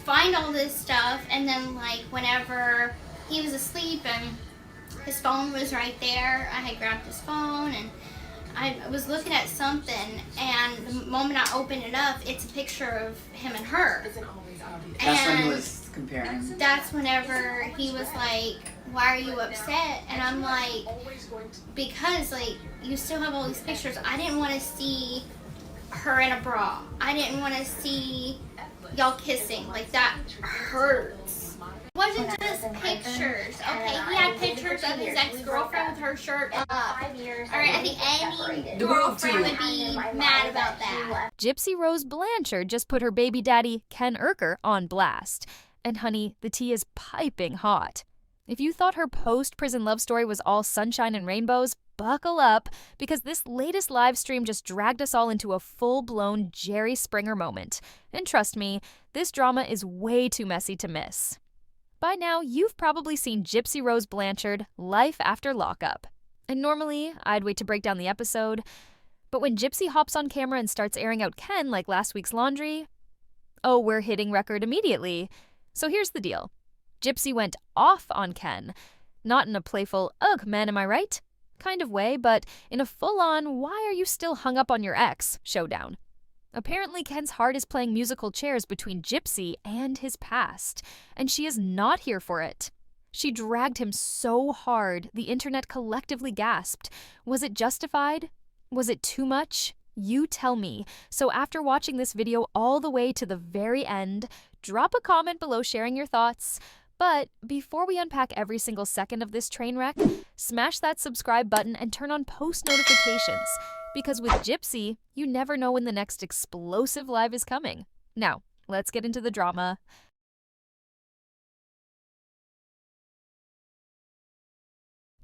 find all this stuff, and then like whenever he was asleep and his phone was right there, I had grabbed his phone and I was looking at something, and the moment I opened it up, it's a picture of him and her. That's when he was comparing. That's whenever he was like, why are you upset? And I'm like, because like you still have all these pictures. I didn't want to see her in a bra. I didn't want to see y'all kissing. Like, that hurts. It wasn't just pictures. Okay, he had pictures of his ex-girlfriend with her shirt up. Alright, I think any girlfriend would be mad about that. Gypsy Rose Blanchard just put her baby daddy, Ken Urker, on blast. And honey, the tea is piping hot. If you thought her post-prison love story was all sunshine and rainbows, buckle up, because this latest live stream just dragged us all into a full-blown Jerry Springer moment. And trust me, this drama is way too messy to miss. By now, you've probably seen Gypsy Rose Blanchard, Life After Lockup. And normally, I'd wait to break down the episode, but when Gypsy hops on camera and starts airing out Ken like last week's laundry, oh, we're hitting record immediately. So here's the deal. Gypsy went off on Ken. Not in a playful, ugh, man, am I right? kind of way, but in a full-on, why are you still hung up on your ex showdown. Apparently, Ken's heart is playing musical chairs between Gypsy and his past, and she is not here for it. She dragged him so hard, the internet collectively gasped. Was it justified? Was it too much? You tell me. So after watching this video all the way to the very end, drop a comment below sharing your thoughts. But before we unpack every single second of this train wreck, smash that subscribe button and turn on post notifications. Because with Gypsy, you never know when the next explosive live is coming. Now, let's get into the drama.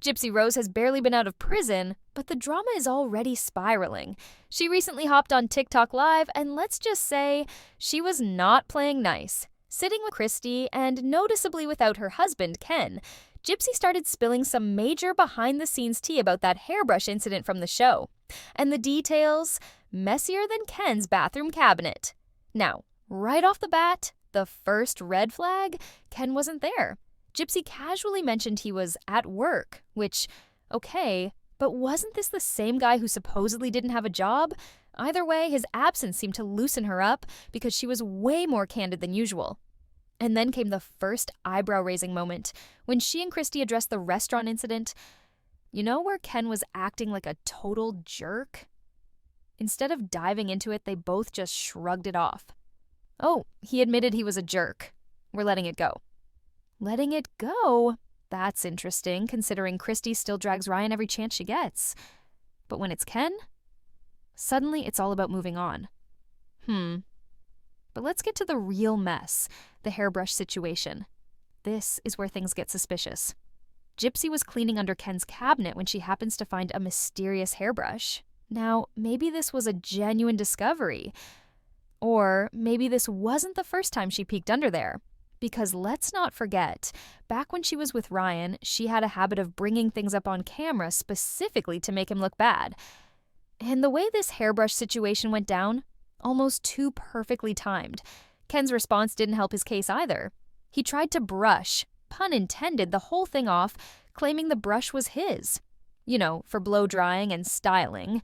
Gypsy Rose has barely been out of prison, but the drama is already spiraling. She recently hopped on TikTok Live, and let's just say she was not playing nice. Sitting with Christy and noticeably without her husband, Ken, Gypsy started spilling some major behind-the-scenes tea about that hairbrush incident from the show. And the details, messier than Ken's bathroom cabinet. Now, right off the bat, the first red flag, Ken wasn't there. Gypsy casually mentioned he was at work, which, okay, but wasn't this the same guy who supposedly didn't have a job? Either way, his absence seemed to loosen her up because she was way more candid than usual. And then came the first eyebrow-raising moment, when she and Christy addressed the restaurant incident. You know where Ken was acting like a total jerk? Instead of diving into it, they both just shrugged it off. Oh, he admitted he was a jerk. We're letting it go. Letting it go? That's interesting, considering Christy still drags Ryan every chance she gets. But when it's Ken, suddenly it's all about moving on. But let's get to the real mess, the hairbrush situation. This is where things get suspicious. Gypsy was cleaning under Ken's cabinet when she happens to find a mysterious hairbrush. Now, maybe this was a genuine discovery. Or maybe this wasn't the first time she peeked under there. Because let's not forget, back when she was with Ryan, she had a habit of bringing things up on camera specifically to make him look bad. And the way this hairbrush situation went down, almost too perfectly timed. Ken's response didn't help his case either. He tried to brush, pun intended, the whole thing off, claiming the brush was his. You know, for blow drying and styling.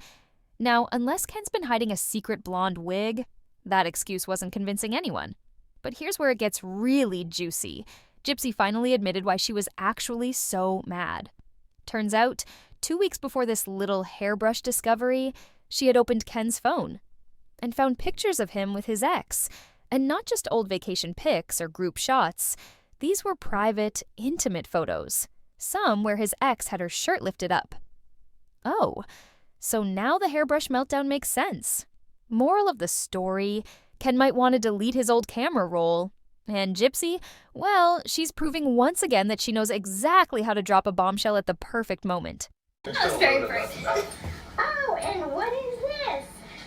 Now, unless Ken's been hiding a secret blonde wig, that excuse wasn't convincing anyone. But here's where it gets really juicy. Gypsy finally admitted why she was actually so mad. Turns out, 2 weeks before this little hairbrush discovery, she had opened Ken's phone and found pictures of him with his ex. And not just old vacation pics or group shots. These were private, intimate photos. Some where his ex had her shirt lifted up. Oh, so now the hairbrush meltdown makes sense. Moral of the story, Ken might want to delete his old camera roll. And Gypsy, well, she's proving once again that she knows exactly how to drop a bombshell at the perfect moment. That was very frightening. Oh, and what is this?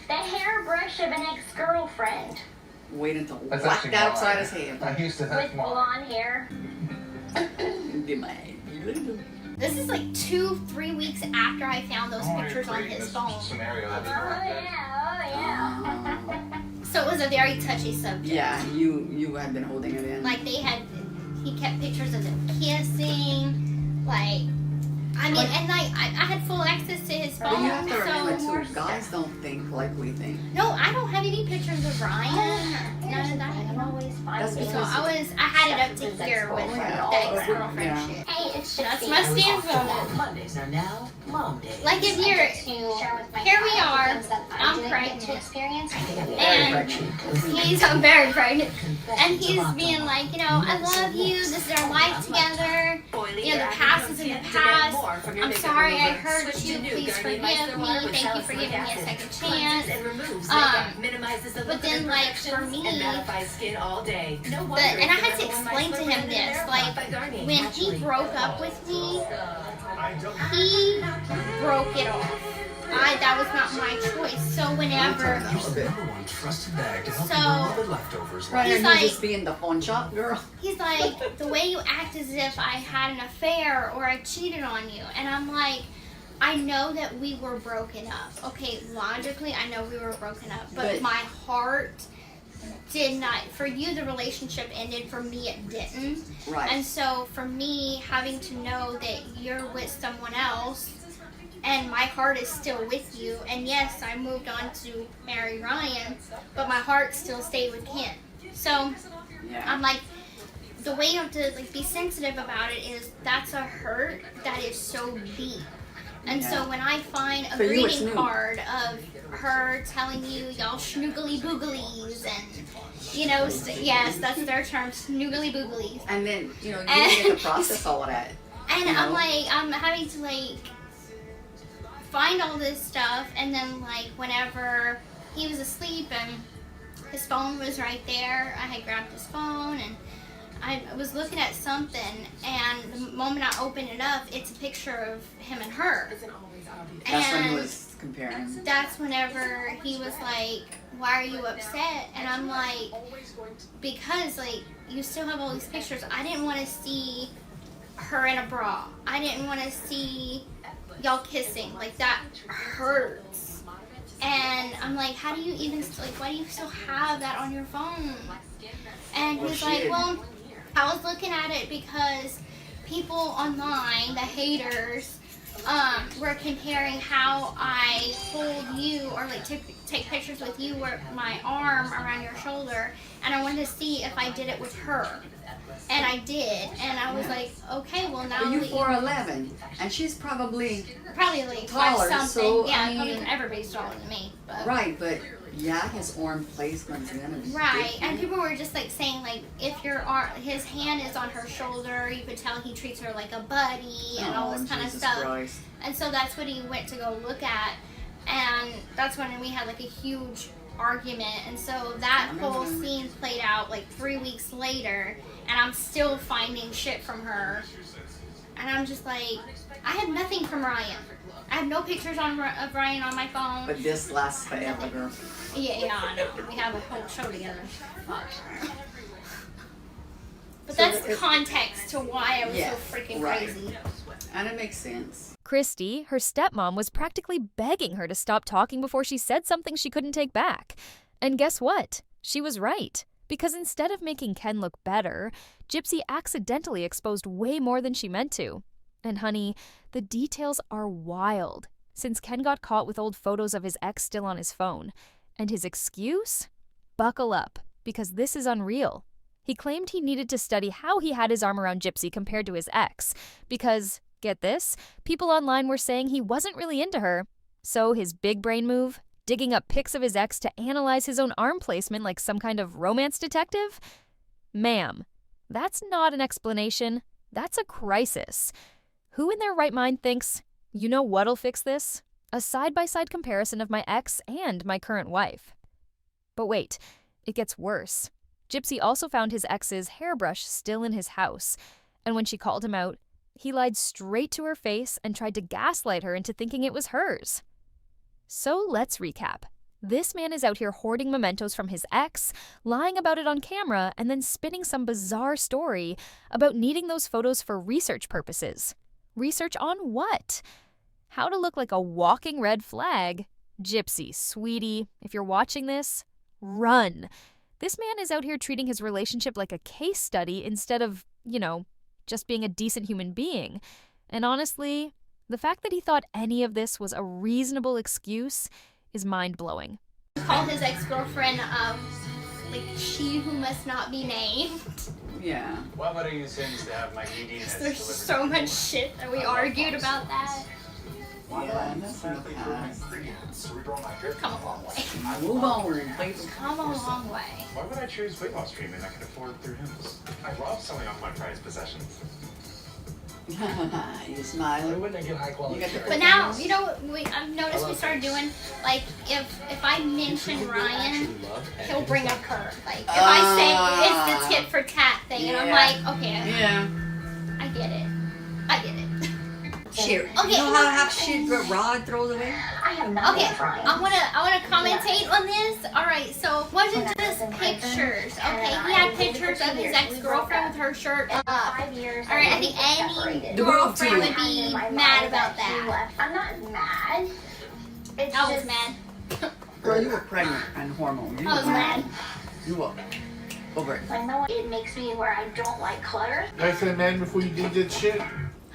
The hairbrush of an ex-girlfriend. Wait until That's whacked actually outside mine. his hand. I used to have With mine. blonde hair. Get my hand. This is like 2-3 weeks after I found those I wanted pictures to on create his this phone. scenario Oh that didn't work. yeah, oh yeah. So it was a very touchy subject. Yeah, you had been holding it in. Like he kept pictures of them kissing, like, I mean, and like I had full access to his phone. But you have to remember so too, guys don't think like we think. no, I don't have any pictures of Ryan. None of that. That's So because I had it up to here with the ex-girlfriend Yeah. shit. Hey, it's That's Gypsy. my stance on it. Mondays are now Mom Days. Like if you're, here we are, I'm pregnant, and I'm very pregnant, and he's being like, you know, I love you, this is our life together, you know, the past is in the past, I'm sorry I hurt you, please forgive me, thank you for giving me a second chance, but then like for me, and I had to explain to him this, like when he broke up with me, he broke it off. That was not my choice. So whenever, Right, he's are like, you just being the phone shop girl? he's like, the way you act as if I had an affair or I cheated on you. And I'm like, I know that we were broken up. Okay, logically, I know we were broken up. But my heart did not. For you, the relationship ended. For me, it didn't. Right. And so for me, having to know that you're with someone else and my heart is still with you, and yes, I moved on to marry Ryan, but my heart still stayed with Ken. So Yeah. I'm like, the way you have to like be sensitive about it is that's a hurt that is so deep. And so when I find a For you, it's greeting new. card of her telling you y'all schnoogly booglies and, you know, yes, that's their term, schnoogly booglies. And then, you know, you get to process all of that. And You I'm know? like, I'm having to like find all this stuff, and then like whenever he was asleep and his phone was right there, I had grabbed his phone and I was looking at something, and the moment I opened it up, it's a picture of him and her. That's when he And was comparing. that's whenever he was like, why are you upset? And I'm like, because like you still have all these pictures. I didn't want to see her in a bra. I didn't want to see y'all kissing. Like that hurts. And I'm like, how do you even, like, why do you still have that on your phone? And he's like, well, I was looking at it because people online, the haters, were comparing how I hold you or like take pictures with you with my arm around your shoulder, and I wanted to see if I did it with her. And I did, and I was like, okay, well now But you that 4'11", and she's probably probably taller, 5 something. so, Yeah, I mean- probably everybody's taller than me. But. right, but yeah, his arm placement's gonna be Right, different. and people were just like saying like if his hand is on her shoulder, you could tell he treats her like a buddy and all this kind of Jesus stuff. Christ. And so that's what he went to go look at, and that's when we had like a huge argument. And so that whole scene played out like 3 weeks later, and I'm still finding shit from her, and I'm just like, I have nothing from Ryan. I have no pictures of Ryan on my phone. But this lasts forever, girl. Yeah, I know. We have a whole show together. Fuck. But So that's it- context to why I was Yeah, so freaking right. crazy. And it makes sense. Christy, her stepmom, was practically begging her to stop talking before she said something she couldn't take back. And guess what? She was right. Because instead of making Ken look better, Gypsy accidentally exposed way more than she meant to. And honey, the details are wild, since Ken got caught with old photos of his ex still on his phone. And his excuse? Buckle up, because this is unreal. He claimed he needed to study how he had his arm around Gypsy compared to his ex, because, get this, people online were saying he wasn't really into her. So his big brain move? Digging up pics of his ex to analyze his own arm placement like some kind of romance detective? Ma'am, that's not an explanation. That's a crisis. Who in their right mind thinks, you know what'll fix this? A side-by-side comparison of my ex and my current wife. But wait, it gets worse. Gypsy also found his ex's hairbrush still in his house, and when she called him out, he lied straight to her face and tried to gaslight her into thinking it was hers. So let's recap. This man is out here hoarding mementos from his ex, lying about it on camera, and then spinning some bizarre story about needing those photos for research purposes. Research on what? How to look like a walking red flag? Gypsy, sweetie, if you're watching this, run. This man is out here treating his relationship like a case study instead of, just being a decent human being. And honestly, the fact that he thought any of this was a reasonable excuse is mind-blowing. Called his ex-girlfriend, she who must not be named. Yeah. Why would I use him to have my EDs? There's so much shit that we argued about that. Yeah, that's in the past. We've come a long way. Move onward, please. Come a long way. Why would I choose weight loss treatment I can afford through him? I love selling off my prized possessions. You Why smiling. wouldn't I get high quality? You got the But now, I've noticed we started doing, if I mention Ryan, he'll bring up her. If I say it's the tit for tat thing, and I'm like, okay, Yeah. I get it. Shit. Okay. You know how to have shit that Rod throws away? I have nothing Okay, for Ryan. I wanna commentate on this. Alright, so wasn't just pictures. Okay, he had pictures of his ex-girlfriend with her shirt up. 5 years. Alright, I think any The world girlfriend too. would be mad about that. I'm not mad. It's I was just mad. Girl, you were pregnant and hormones. You I was were mad. You were. Over it. I know it makes me where I don't like clutter. I said, man, before you did that shit,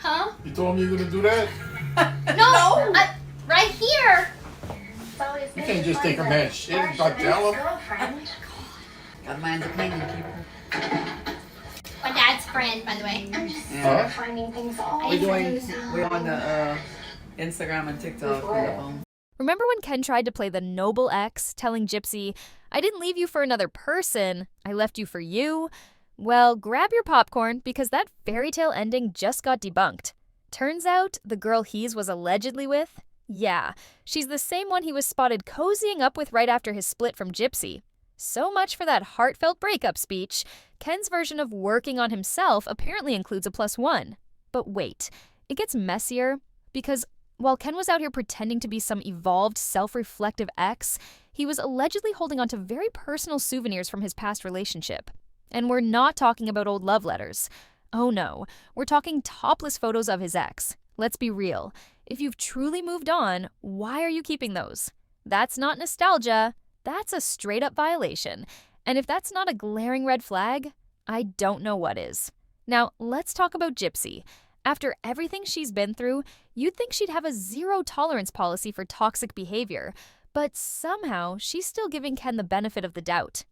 Huh? you told me you were gonna do that. No! Right here! So it's You can't just take a man's shit and not tell him. girlfriend. Got a man's opinion, people. My dad's friend, by the way. I'm just Huh? finding things all We're on the Instagram and TikTok on the phone. Remember when Ken tried to play the noble ex, telling Gypsy, I didn't leave you for another person, I left you for you? Well, grab your popcorn because that fairy tale ending just got debunked. Turns out the girl He's was allegedly with, yeah, she's the same one he was spotted cozying up with right after his split from Gypsy. So much for that heartfelt breakup speech. Ken's version of working on himself apparently includes a +1. But wait, it gets messier because while Ken was out here pretending to be some evolved, self-reflective ex, he was allegedly holding on to very personal souvenirs from his past relationship. And we're not talking about old love letters. Oh no, we're talking topless photos of his ex. Let's be real. If you've truly moved on, why are you keeping those? That's not nostalgia. That's a straight-up violation. And if that's not a glaring red flag, I don't know what is. Now, let's talk about Gypsy. After everything she's been through, you'd think she'd have a zero-tolerance policy for toxic behavior, but somehow she's still giving Ken the benefit of the doubt.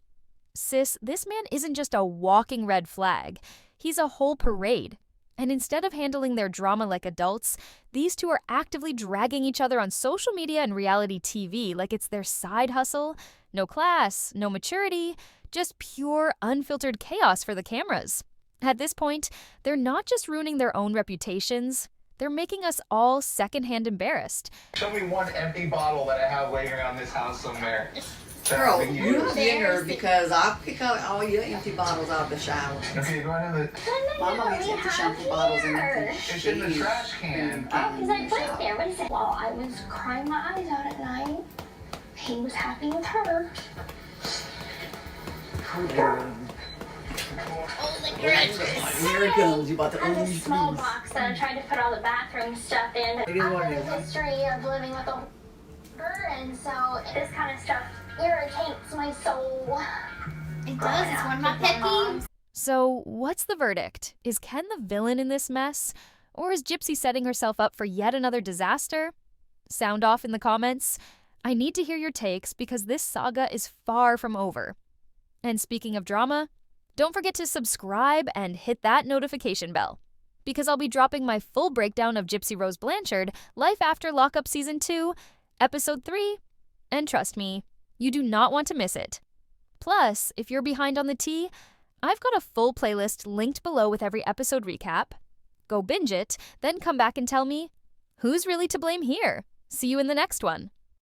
Sis, this man isn't just a walking red flag. He's a whole parade. And instead of handling their drama like adults, these two are actively dragging each other on social media and reality TV like it's their side hustle. No class, no maturity, just pure, unfiltered chaos for the cameras. At this point, they're not just ruining their own reputations, they're making us all secondhand embarrassed. Show me one empty bottle that I have laying around this house somewhere. Girl, you dinner because I'll pick out all your empty bottles out of the shower. Okay, go ahead and My mom used to empty shampoo bottles in the it's in the trash can. Oh, because I put it there. What is it? While I was crying my eyes out at night, he was happy with her. Oh, the grudges. Here it comes. You about to I own have these this small please. box that I tried to put all the bathroom stuff in. It is I what have it a is. history of living with a and so this kind of stuff irritates my soul. It does. It's one of my pet peeves. So, what's the verdict? Is Ken the villain in this mess? Or is Gypsy setting herself up for yet another disaster? Sound off in the comments. I need to hear your takes because this saga is far from over. And speaking of drama, don't forget to subscribe and hit that notification bell, because I'll be dropping my full breakdown of Gypsy Rose Blanchard, Life After Lockup Season 2, Episode 3, and trust me, you do not want to miss it. Plus, if you're behind on the tea, I've got a full playlist linked below with every episode recap. Go binge it, then come back and tell me, who's really to blame here? See you in the next one.